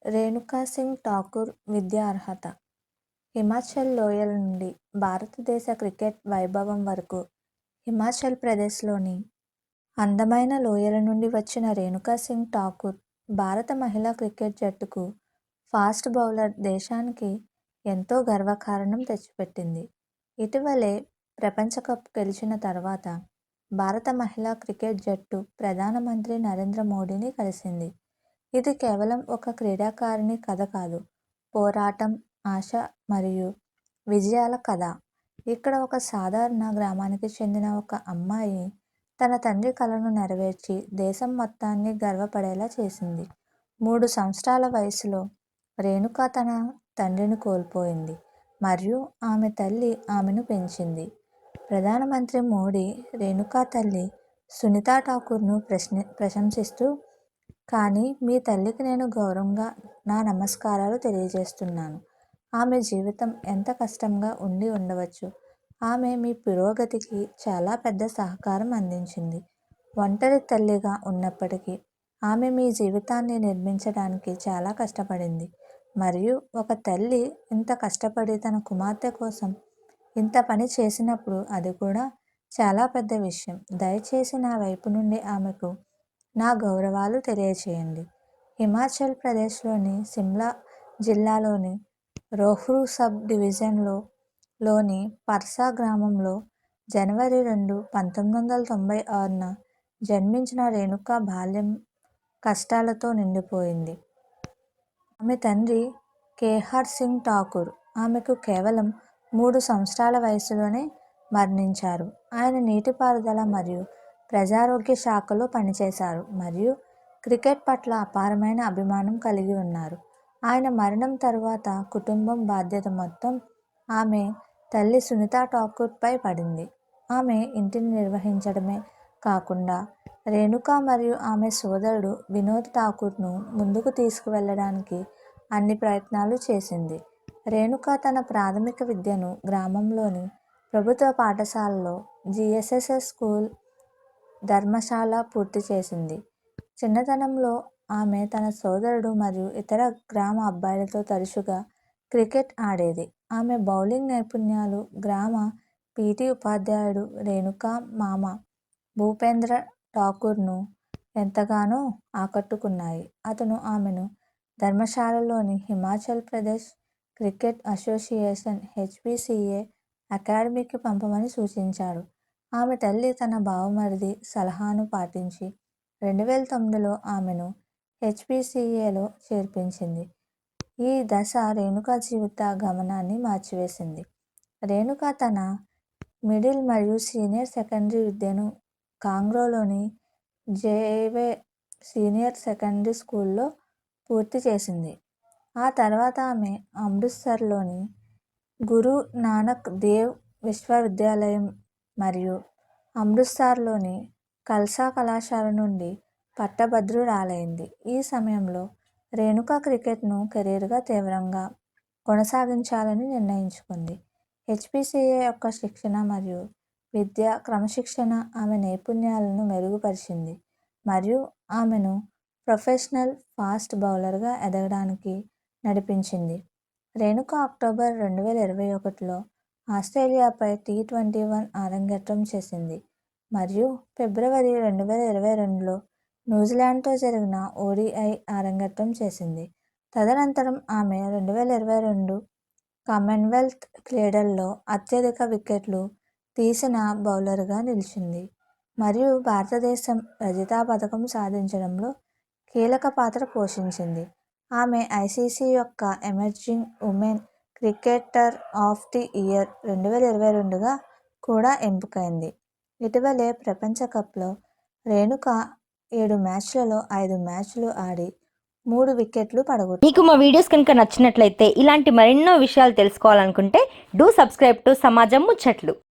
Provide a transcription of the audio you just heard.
రేణుకా సింగ్ ఠాకూర్ విద్యా అర్హత. హిమాచల్ లోయల నుండి భారతదేశ క్రికెట్ వైభవం వరకు హిమాచల్ ప్రదేశ్లోని అందమైన లోయల నుండి వచ్చిన రేణుకా సింగ్ ఠాకూర్ భారత మహిళా క్రికెట్ జట్టుకు ఫాస్ట్ బౌలర్ దేశానికి ఎంతో గర్వకారణం తెచ్చిపెట్టింది. ఇటీవలే ప్రపంచ కప్ గెలిచిన తర్వాత భారత మహిళా క్రికెట్ జట్టు ప్రధానమంత్రి నరేంద్ర మోడీని కలిసింది. ఇది కేవలం ఒక క్రీడాకారిణి కథ కాదు, పోరాటం, ఆశ మరియు విజయాల కథ. ఇక్కడ ఒక సాధారణ గ్రామానికి చెందిన ఒక అమ్మాయి తన తండ్రి కలను నెరవేర్చి దేశం మొత్తాన్ని గర్వపడేలా చేసింది. 3 సంవత్సరాల వయసులో రేణుక తన తండ్రిని కోల్పోయింది మరియు ఆమె తల్లి ఆమెను పెంచింది. ప్రధానమంత్రి మోడీ రేణుక తల్లి సునీతా ఠాకూర్ను ప్రశంసిస్తూ, కానీ మీ తల్లికి నేను గౌరవంగా నా నమస్కారాలు తెలియజేస్తున్నాను. ఆమె జీవితం ఎంత కష్టంగా ఉండి ఉండవచ్చు. ఆమె మీ పురోగతికి చాలా పెద్ద సహకారం అందించింది. ఒంటరి తల్లిగా ఉన్నప్పటికీ ఆమె మీ జీవితాన్ని నిర్మించడానికి చాలా కష్టపడింది. మరియు ఒక తల్లి ఇంత కష్టపడి తన కుమార్తె కోసం ఇంత పని చేసినప్పుడు అది కూడా చాలా పెద్ద విషయం. దయచేసి నా వైపు నుండి ఆమెకు నా గౌరవాలు తెలియచేయండి. హిమాచల్ ప్రదేశ్లోని సిమ్లా జిల్లాలోని రోహ్రు సబ్ డివిజన్లోని పర్సా గ్రామంలో జనవరి 2, 1996న జన్మించిన రేణుక బాల్యం కష్టాలతో నిండిపోయింది. ఆమె తండ్రి కేహర్ సింగ్ ఠాకూర్ ఆమెకు కేవలం 3 సంవత్సరాల వయసులోనే మరణించారు. ఆయన నీటిపారుదల మరియు ప్రజారోగ్య శాఖలో పనిచేశారు మరియు క్రికెట్ పట్ల అపారమైన అభిమానం కలిగి ఉన్నారు. ఆయన మరణం తరువాత కుటుంబం బాధ్యత మొత్తం ఆమె తల్లి సునీతా ఠాకూర్పై పడింది. ఆమె ఇంటిని నిర్వహించడమే కాకుండా రేణుక మరియు ఆమె సోదరుడు వినోద్ ఠాకూర్ను ముందుకు తీసుకువెళ్లడానికి అన్ని ప్రయత్నాలు చేసింది. రేణుక తన ప్రాథమిక విద్యను గ్రామంలోని ప్రభుత్వ పాఠశాలలో జీఎస్ఎస్ స్కూల్ ధర్మశాల పూర్తి చేసింది. చిన్నతనంలో ఆమె తన సోదరుడు మరియు ఇతర గ్రామ అబ్బాయిలతో తరచుగా క్రికెట్ ఆడేది. ఆమె బౌలింగ్ నైపుణ్యాలు గ్రామ పీటీ ఉపాధ్యాయుడు రేణుక మామ భూపేంద్ర ఠాకూర్ను ఎంతగానో ఆకట్టుకున్నాయి. అతను ఆమెను ధర్మశాలలోని Himachal Pradesh cricket association (HPCA) అకాడమీకి పంపమని సూచించాడు. ఆమె తల్లి తన బావమరిది సలహాను పాటించి 2009లో ఆమెను HPCAలో చేర్పించింది. ఈ దశ రేణుక జీవిత గమనాన్ని మార్చివేసింది. రేణుక తన మిడిల్ మరియు సీనియర్ సెకండరీ విద్యను కాంగ్రోలోని జేవే సీనియర్ సెకండరీ స్కూల్లో పూర్తి చేసింది. ఆ తర్వాత ఆమె అమృత్సర్లోని గురు నానక్ దేవ్ విశ్వవిద్యాలయం మరియు అమృత్సర్లోని ఖల్సా కళాశాల నుండి పట్టభద్రురాలైంది. ఈ సమయంలో రేణుక క్రికెట్ను కెరీర్గా తీవ్రంగా కొనసాగించాలని నిర్ణయించుకుంది. HPCA యొక్క శిక్షణ మరియు విద్యా క్రమశిక్షణ ఆమె నైపుణ్యాలను మెరుగుపరిచింది మరియు ఆమెను ప్రొఫెషనల్ ఫాస్ట్ బౌలర్గా ఎదగడానికి నడిపించింది. రేణుక అక్టోబర్ 2021లో ఆస్ట్రేలియాపై T21 అరంగేట్రం చేసింది మరియు ఫిబ్రవరి 2022లో న్యూజిలాండ్తో జరిగిన ODI అరంగేట్రం చేసింది. తదనంతరం ఆమె 2022 కామన్వెల్త్ క్రీడల్లో అత్యధిక వికెట్లు తీసిన బౌలర్గా నిలిచింది మరియు భారతదేశం రజత పతకం సాధించడంలో కీలక పాత్ర పోషించింది. ఆమె ICC యొక్క emerging women cricketer of the year 2022గా కూడా ఎంపికైంది. ఇటీవలే ప్రపంచ కప్లో రేణుక 7 మ్యాచ్లలో 5 మ్యాచ్లు ఆడి 3 వికెట్లు పడగొట్టింది. మీకు మా వీడియోస్ కనుక నచ్చినట్లయితే ఇలాంటి మరెన్నో విషయాలు తెలుసుకోవాలనుకుంటే డూ సబ్స్క్రైబ్ టు సమాజం ముచ్చట్లు.